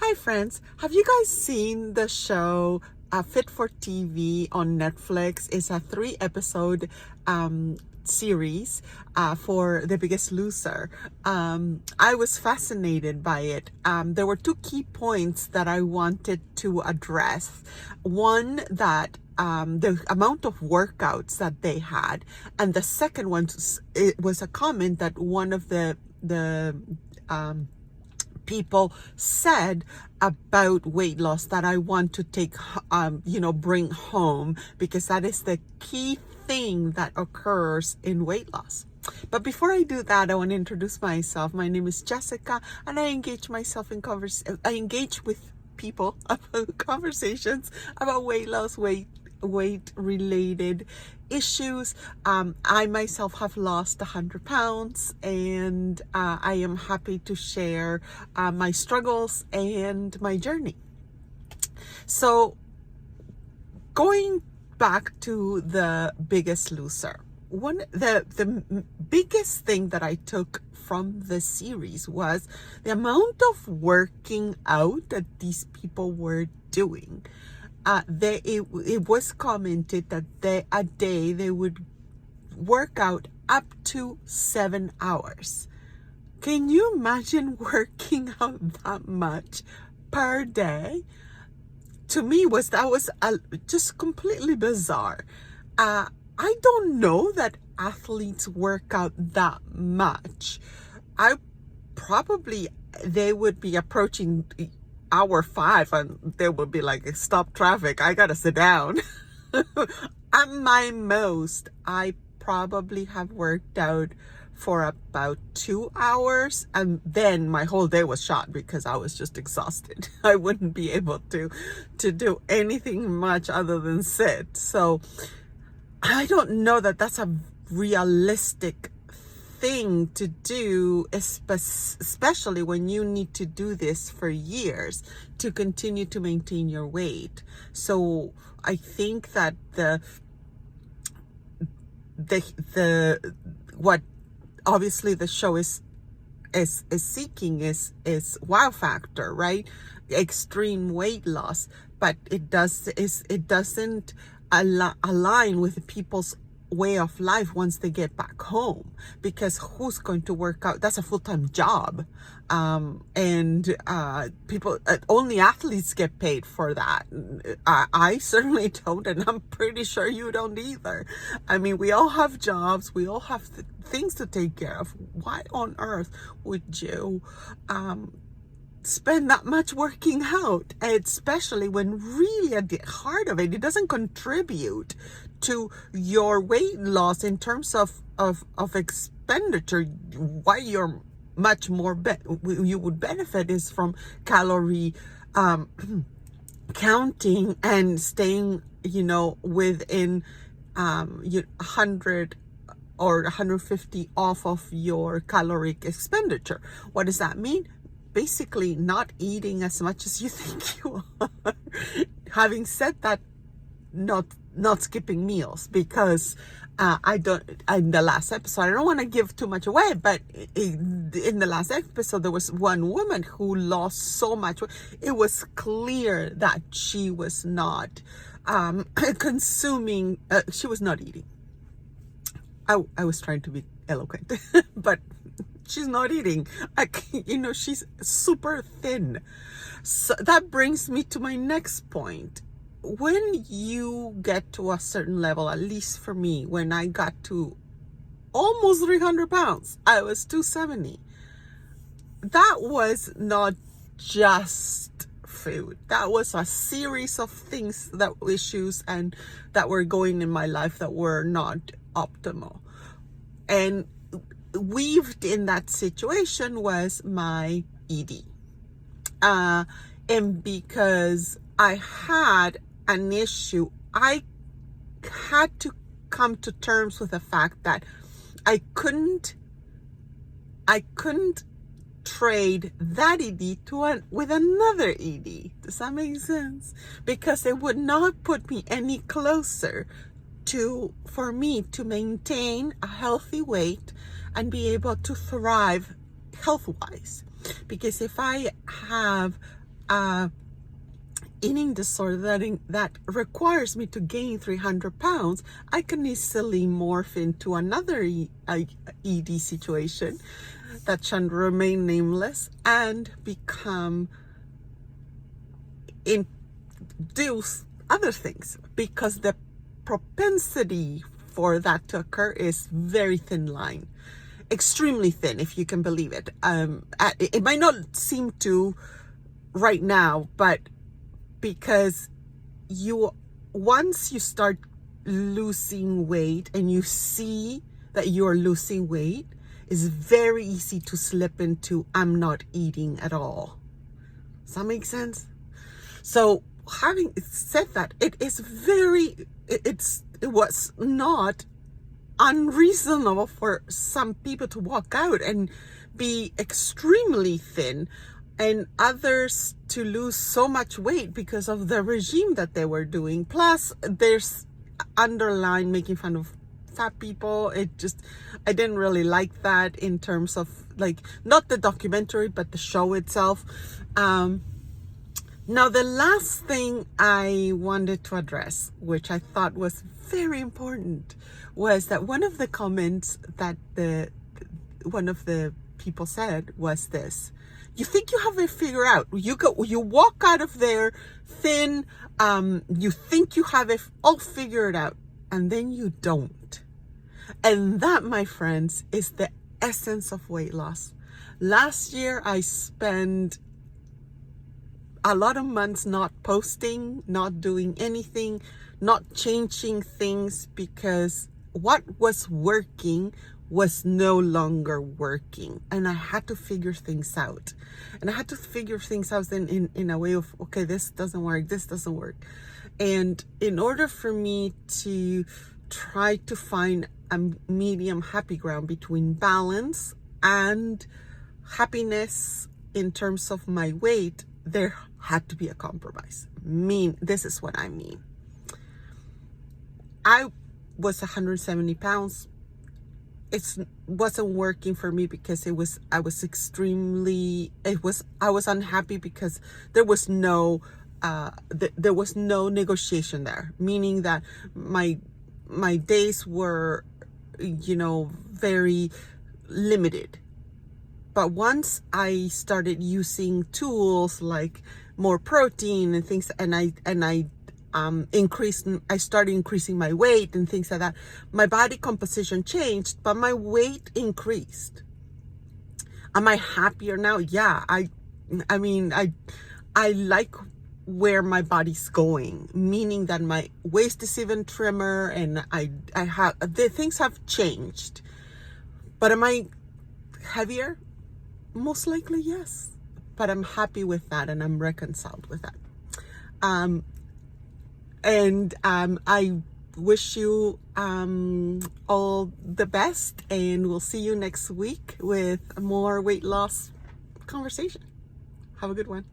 Hi friends, have you guys seen the show Fit for TV on Netflix? It's a 3-episode series for The Biggest Loser. I was fascinated by it. There were two key points that I wanted to address. One, that the amount of workouts that they had, and the second one, it was a comment that one of the people said about weight loss that I want to take, bring home, because that is the key thing that occurs in weight loss. But before I do that, I want to introduce myself. My name is Jessica, and I engage myself in I engage with people about conversations about weight loss, weight related issues. I myself have lost 100 pounds, and I am happy to share my struggles and my journey. So going back to The Biggest Loser, the biggest thing that I took from the series was the amount of working out that these people were doing. It was commented that a day they would work out up to 7 hours. Can you imagine working out that much per day? To me, that was just completely bizarre. I don't know that athletes work out that much. They would be approaching hour 5 and they would be like, stop traffic, I gotta sit down. At my most, I probably have worked out for about 2 hours, and then my whole day was shot because I was just exhausted. I wouldn't be able to do anything much other than sit. So I don't know that that's a realistic thing to do, especially when you need to do this for years to continue to maintain your weight. So I think that what obviously the show is seeking is wow factor, right? Extreme weight loss, but it doesn't align with people's way of life once they get back home, because who's going to work out? That's a full-time job, and people, only athletes get paid for that. I certainly don't, and I'm pretty sure you don't either. I mean, we all have jobs, we all have things to take care of. Why on earth would you spend that much working out, especially when really at the heart of it, it doesn't contribute to your weight loss in terms of expenditure? Why you're much more you would benefit is from calorie counting and staying within 100 or 150 off of your caloric expenditure. What does that mean? Basically not eating as much as you think you are. Having said that, not skipping meals, because in the last episode, I don't want to give too much away, but in the last episode, there was one woman who lost so much. It was clear that she was not consuming, she was not eating. I was trying to be eloquent, but she's not eating. She's super thin. So that brings me to my next point. When you get to a certain level, at least for me, when I got to almost 300 pounds, I was 270. That was not just food. That was a series of things, issues and that were going in my life that were not optimal. And weaved in that situation was my ED. And because I had an issue, I had to come to terms with the fact that I couldn't trade that ED with another ED. Does that make sense? Because it would not put me any closer for me to maintain a healthy weight and be able to thrive health-wise. Because if I have eating disorder that requires me to gain 300 pounds, I can easily morph into another ED situation that shall remain nameless and induce other things, because the propensity for that to occur is very thin line, extremely thin, if you can believe it. It might not seem to right now, but because once you start losing weight and you see that you're losing weight, it's very easy to slip into I'm not eating at all. Does that make sense? So having said that, it was not unreasonable for some people to walk out and be extremely thin, and others to lose so much weight because of the regime that they were doing. Plus, there's underlying making fun of fat people. I didn't really like that in terms of, like, not the documentary, but the show itself. Now, the last thing I wanted to address, which I thought was very important, was that one of the comments that one of the people said was this: you think you have it figured out. You walk out of there thin, you think you have it all figured out, and then you don't. And that, my friends, is the essence of weight loss. Last year, I spent a lot of months not posting, not doing anything, not changing things, because what was working was no longer working, and I had to figure things out. And I had to figure things out in a way of, okay, this doesn't work, this doesn't work. And in order for me to try to find a medium happy ground between balance and happiness in terms of my weight, there had to be a compromise. This is what I mean. I was 170 pounds. It wasn't working for me because I was unhappy because there was no negotiation there, meaning that my days were, very limited. But once I started using tools like more protein and things, and I started increasing my weight and things like that, my body composition changed, but my weight increased. Am I happier now? Yeah. I like where my body's going, meaning that my waist is even trimmer, and things have changed. But am I heavier? Most likely, yes. But I'm happy with that, and I'm reconciled with that. I wish you all the best, and we'll see you next week with more weight loss conversation. Have a good one.